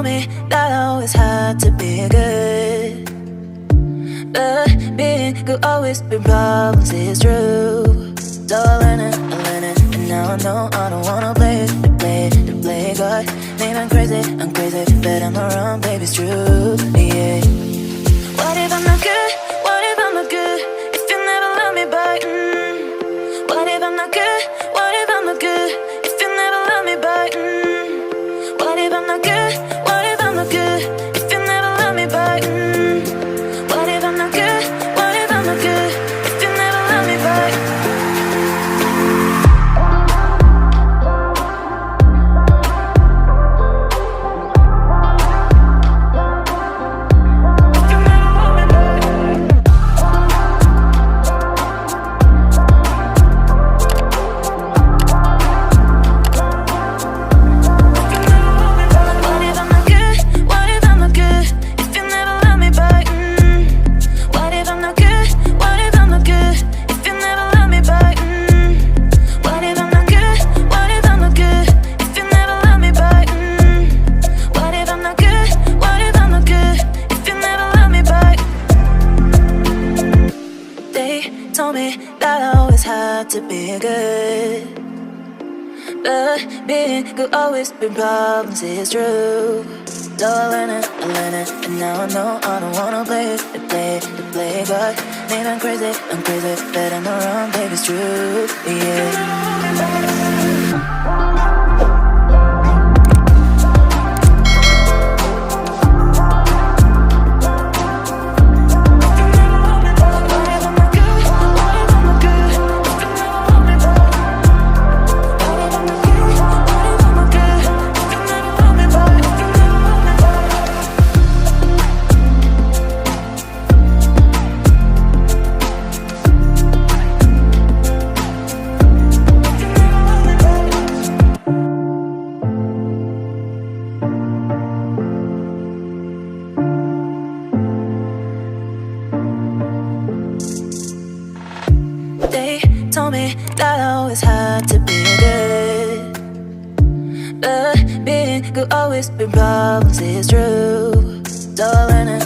me that I always had to be good, but being good always been problems, it's true. So I learned it, and now I know I don't wanna play God. Maybe I'm crazy, but I'm not wrong, baby, it's true, yeah. What if I'm not good? What if I'm not good? If you never love me back, What if I'm not good? What if I'm not good? If you never love me back, What if I'm not good? What if I'm not good? If you never love me back, What if I'm not good? What if I'm not good? If you never love me back. Told me that I always had to be good, but being good always been problems, it's true. So I learned it, and now I know I don't wanna play God. Maybe I'm crazy, but I'm not wrong, baby, it's true, yeah. They told me that I always had to be good, but being good always been problems, it's true. So I learned it,